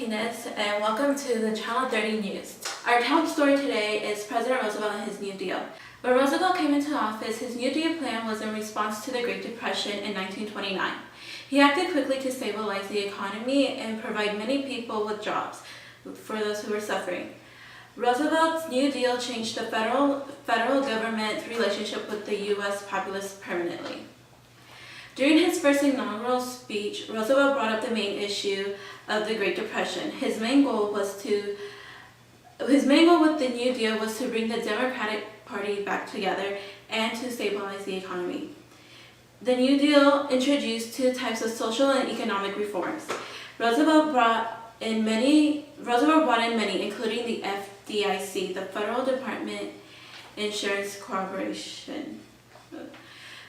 Martinez, and welcome to the Channel 30 News. Our top story today is President Roosevelt and his New Deal. When Roosevelt came into office, his New Deal plan was in response to the Great Depression in 1929. He acted quickly to stabilize the economy and provide many people with jobs for those who were suffering. Roosevelt's New Deal changed the federal government's relationship with the U.S. populace permanently. During his first inaugural speech, Roosevelt brought up the main issue of the Great Depression. His main goal with the New Deal was to bring the Democratic Party back together and to stabilize the economy. The New Deal introduced two types of social and economic reforms. Roosevelt brought in many, including the FDIC, the Federal Department Insurance Corporation,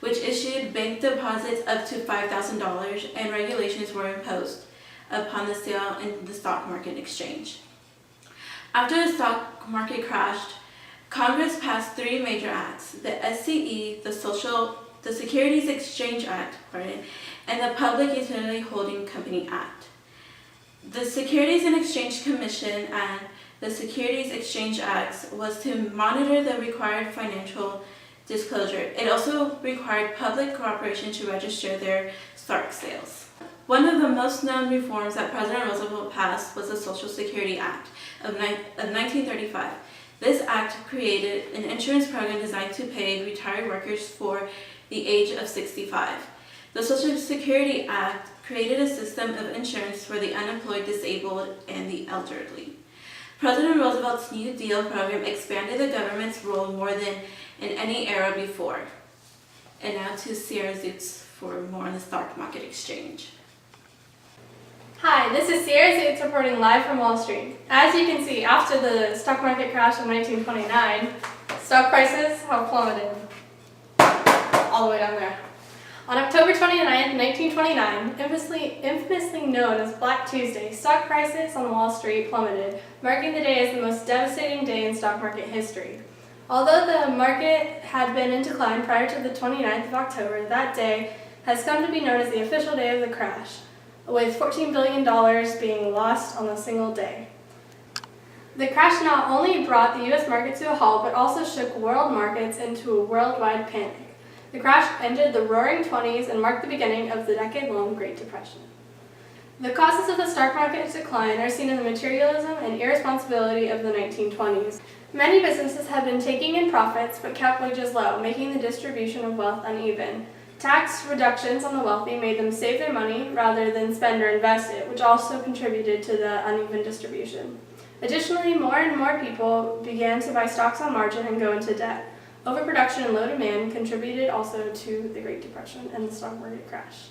which issued bank deposits up to $5,000, and regulations were imposed upon the sale in the stock market exchange. After the stock market crashed, Congress passed three major acts: the SCE, the Securities Exchange Act, and the Public Utility Holding Company Act. The Securities and Exchange Commission and the Securities Exchange Acts was to monitor the required financial disclosure. It also required public cooperation to register their stock sales. One of the most known reforms that President Roosevelt passed was the Social Security Act of 1935. This act created an insurance program designed to pay retired workers for the age of 65. The Social Security Act created a system of insurance for the unemployed, disabled, and the elderly. President Roosevelt's New Deal program expanded the government's role more than in any era before. And now to Sierra Zoots for more on the stock market exchange. Hi, this is Sierra Zoots reporting live from Wall Street. As you can see, after the stock market crash in 1929, stock prices have plummeted all the way down there. On October 29, 1929, infamously known as Black Tuesday, stock prices on Wall Street plummeted, marking the day as the most devastating day in stock market history. Although the market had been in decline prior to the 29th of October, that day has come to be known as the official day of the crash, with $14 billion being lost on a single day. The crash not only brought the U.S. market to a halt, but also shook world markets into a worldwide panic. The crash ended the Roaring '20s and marked the beginning of the decade-long Great Depression. The causes of the stock market's decline are seen in the materialism and irresponsibility of the 1920s. Many businesses had been taking in profits but kept wages low, making the distribution of wealth uneven. Tax reductions on the wealthy made them save their money rather than spend or invest it, which also contributed to the uneven distribution. Additionally, more and more people began to buy stocks on margin and go into debt. Overproduction and low demand contributed also to the Great Depression and the stock market crash.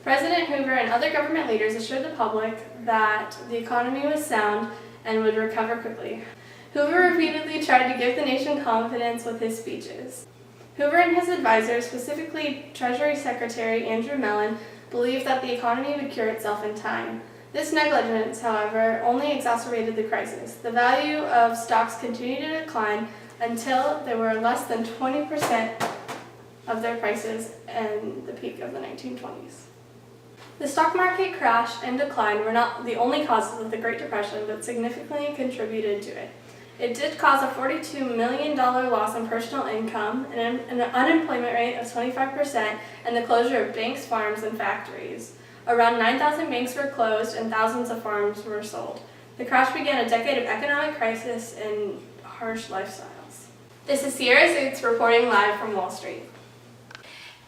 President Hoover and other government leaders assured the public that the economy was sound and would recover quickly. Hoover repeatedly tried to give the nation confidence with his speeches. Hoover and his advisors, specifically Treasury Secretary Andrew Mellon, believed that the economy would cure itself in time. This negligence, however, only exacerbated the crisis. The value of stocks continued to decline until they were less than 20% of their prices in the peak of the 1920s. The stock market crash and decline were not the only causes of the Great Depression, but significantly contributed to it. It did cause a $42 million loss in personal income, an unemployment rate of 25%, and the closure of banks, farms, and factories. Around 9,000 banks were closed and thousands of farms were sold. The crash began a decade of economic crisis and harsh lifestyles. This is Sierra Zoots reporting live from Wall Street.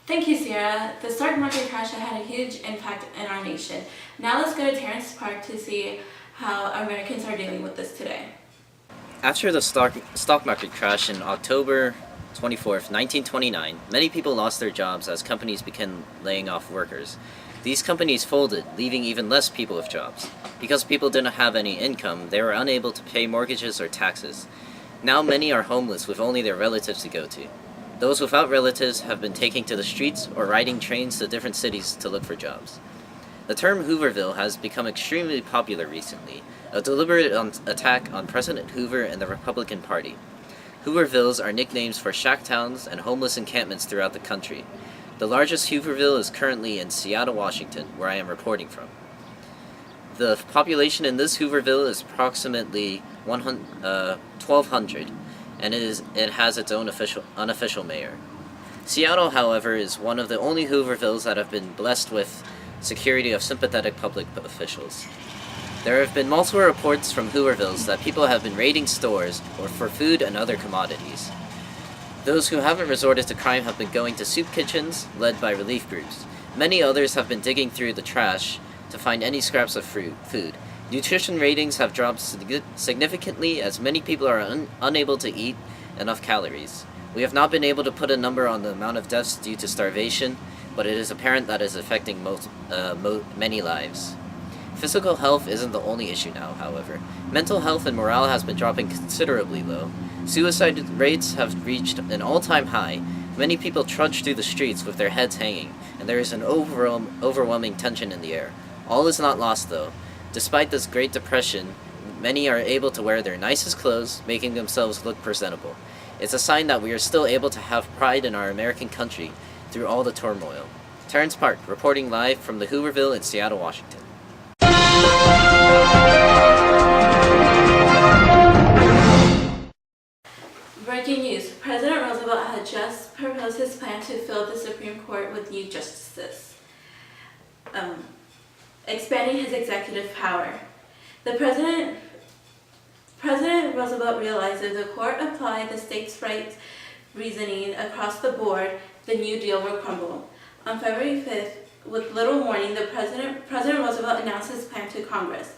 Thank you, Sierra. The stock market crash had a huge impact in our nation. Now let's go to Terrence Park to see how Americans are dealing with this today. After the stock market crash in October 24th, 1929, many people lost their jobs as companies began laying off workers. These companies folded, leaving even less people with jobs. Because people didn't have any income, they were unable to pay mortgages or taxes. Now many are homeless with only their relatives to go to. Those without relatives have been taking to the streets or riding trains to different cities to look for jobs. The term Hooverville has become extremely popular recently, a deliberate attack on President Hoover and the Republican Party. Hoovervilles are nicknames for shack towns and homeless encampments throughout the country. The largest Hooverville is currently in Seattle, Washington, where I am reporting from. The population in this Hooverville is approximately 1,200, and it has its own unofficial mayor. Seattle, however, is one of the only Hoovervilles that have been blessed with security of sympathetic public officials. There have been multiple reports from Hoovervilles that people have been raiding stores or for food and other commodities. Those who haven't resorted to crime have been going to soup kitchens, led by relief groups. Many others have been digging through the trash to find any scraps of food. Nutrition ratings have dropped significantly as many people are unable to eat enough calories. We have not been able to put a number on the amount of deaths due to starvation, but it is apparent that it is affecting many lives. Physical health isn't the only issue now, however. Mental health and morale has been dropping considerably low. Suicide rates have reached an all-time high. Many people trudge through the streets with their heads hanging, and there is an overwhelming tension in the air. All is not lost, though. Despite this Great Depression, many are able to wear their nicest clothes, making themselves look presentable. It's a sign that we are still able to have pride in our American country through all the turmoil. Terrence Park, reporting live from the Hooverville in Seattle, Washington. Breaking news. President Roosevelt had just proposed his plan to fill the Supreme Court with new justices, expanding his executive power. President Roosevelt realized that the court applied the states' rights reasoning across the board, the New Deal would crumble. On February 5th, with little warning, President Roosevelt announced his plan to Congress.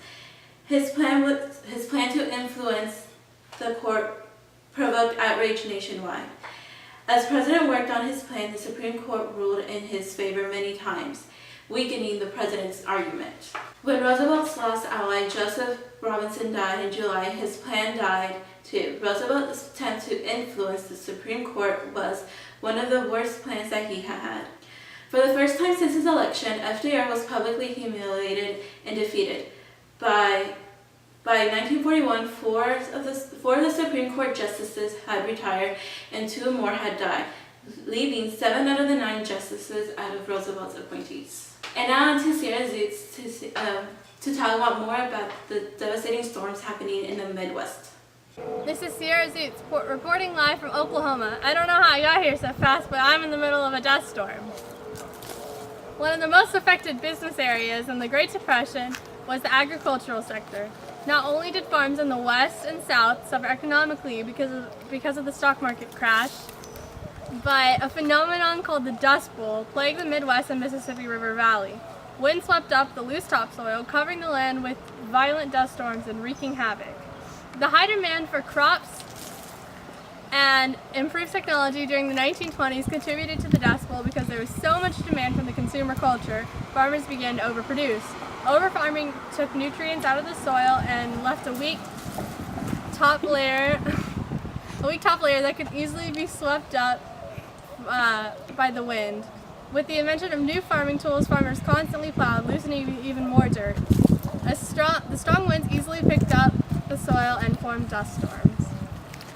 His plan to influence the court provoked outrage nationwide. As President worked on his plan, the Supreme Court ruled in his favor many times, weakening the president's argument. When Roosevelt's last ally, Joseph Robinson, died in July, his plan died too. Roosevelt's attempt to influence the Supreme Court was one of the worst plans that he had. For the first time since his election, FDR was publicly humiliated and defeated. By 1941, four of the Supreme Court justices had retired and 2 more had died, leaving 7 out of the 9 justices out of Roosevelt's appointees. And now on to Sierra Zoots to talk about more about the devastating storms happening in the Midwest. This is Sierra Zoots reporting live from Oklahoma. I don't know how I got here so fast, but I'm in the middle of a dust storm. One of the most affected business areas in the Great Depression was the agricultural sector. Not only did farms in the West and South suffer economically because of the stock market crash, but a phenomenon called the Dust Bowl plagued the Midwest and Mississippi River Valley. Wind swept up the loose topsoil, covering the land with violent dust storms and wreaking havoc. The high demand for crops and improved technology during the 1920s contributed to the Dust Bowl because there was so much demand from the consumer culture, farmers began to overproduce. Overfarming took nutrients out of the soil and left a weak top layer that could easily be swept up by the wind. With the invention of new farming tools, farmers constantly plowed, loosening even more dirt. The strong winds easily picked up the soil and formed dust storms.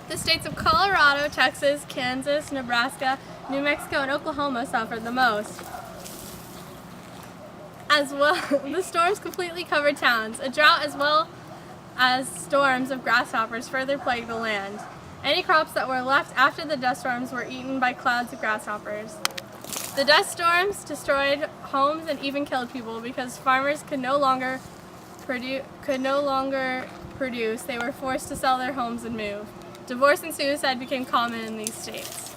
The states of Colorado, Texas, Kansas, Nebraska, New Mexico, and Oklahoma suffered the most. As well, the storms completely covered towns. A drought as well as storms of grasshoppers further plagued the land. Any crops that were left after the dust storms were eaten by clouds of grasshoppers. The dust storms destroyed homes and even killed people because farmers could no longer produce. They were forced to sell their homes and move. Divorce and suicide became common in these states.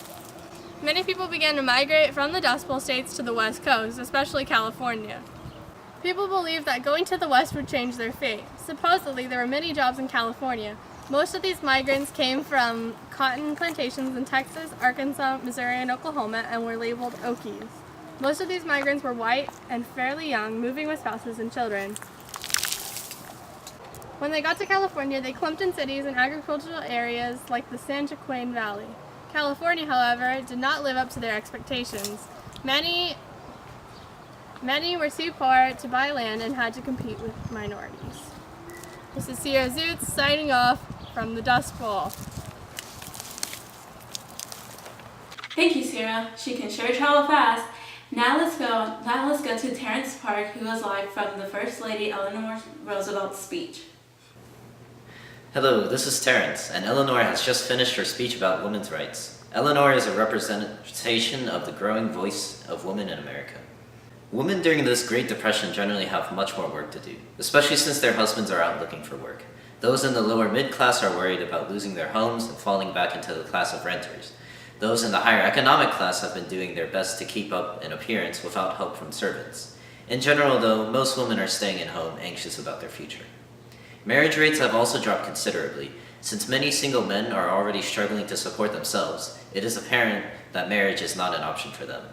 Many people began to migrate from the Dust Bowl states to the West Coast, especially California. People believed that going to the West would change their fate. Supposedly, there were many jobs in California. Most of these migrants came from cotton plantations in Texas, Arkansas, Missouri, and Oklahoma and were labeled Okies. Most of these migrants were white and fairly young, moving with spouses and children. When they got to California, they clumped in cities and agricultural areas like the San Joaquin Valley. California, however, did not live up to their expectations. Many were too poor to buy land and had to compete with minorities. This is Sierra Zoots signing off from the Dust Bowl. Thank you, Sierra. She can sure travel fast. Now let's go to Terrence Park, who was live from the First Lady Eleanor Roosevelt's speech. Hello, this is Terrence, and Eleanor has just finished her speech about women's rights. Eleanor is a representation of the growing voice of women in America. Women during this Great Depression generally have much more work to do, especially since their husbands are out looking for work. Those in the lower mid-class are worried about losing their homes and falling back into the class of renters. Those in the higher economic class have been doing their best to keep up an appearance without help from servants. In general, though, most women are staying at home anxious about their future. Marriage rates have also dropped considerably. Since many single men are already struggling to support themselves, it is apparent that marriage is not an option for them.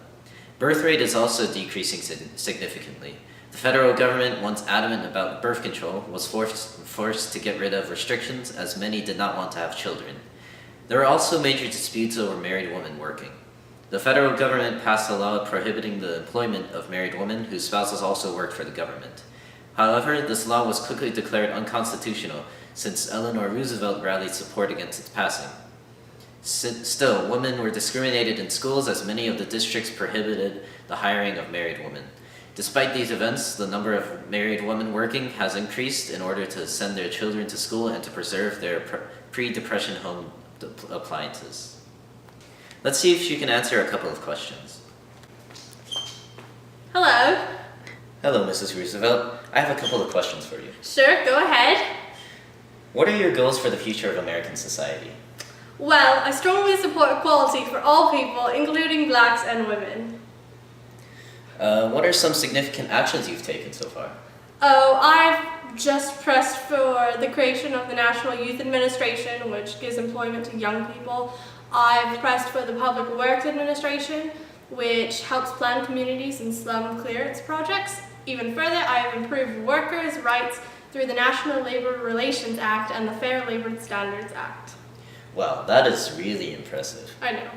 Birth rate is also decreasing significantly. The federal government, once adamant about birth control, was forced to get rid of restrictions as many did not want to have children. There are also major disputes over married women working. The federal government passed a law prohibiting the employment of married women whose spouses also worked for the government. However, this law was quickly declared unconstitutional since Eleanor Roosevelt rallied support against its passing. Still, women were discriminated in schools as many of the districts prohibited the hiring of married women. Despite these events, the number of married women working has increased in order to send their children to school and to preserve their pre-depression home appliances. Let's see if she can answer a couple of questions. Hello. Hello, Mrs. Roosevelt. I have a couple of questions for you. Sure, go ahead. What are your goals for the future of American society? Well, I strongly support equality for all people, including blacks and women. What are some significant actions you've taken so far? Oh, I've just pressed for the creation of the National Youth Administration, which gives employment to young people. I've pressed for the Public Works Administration, which helps plan communities and slum clearance projects. Even further, I have improved workers' rights through the National Labor Relations Act and the Fair Labor Standards Act. Wow, that is really impressive. I know.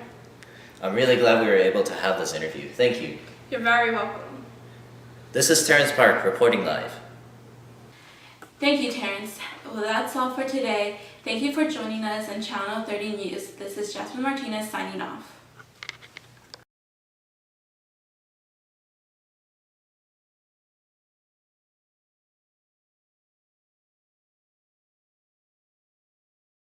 I'm really glad we were able to have this interview. Thank you. You're very welcome. This is Terrence Park reporting live. Thank you, Terrence. Well, that's all for today. Thank you for joining us on Channel 30 News. This is Jasmine Martinez signing off.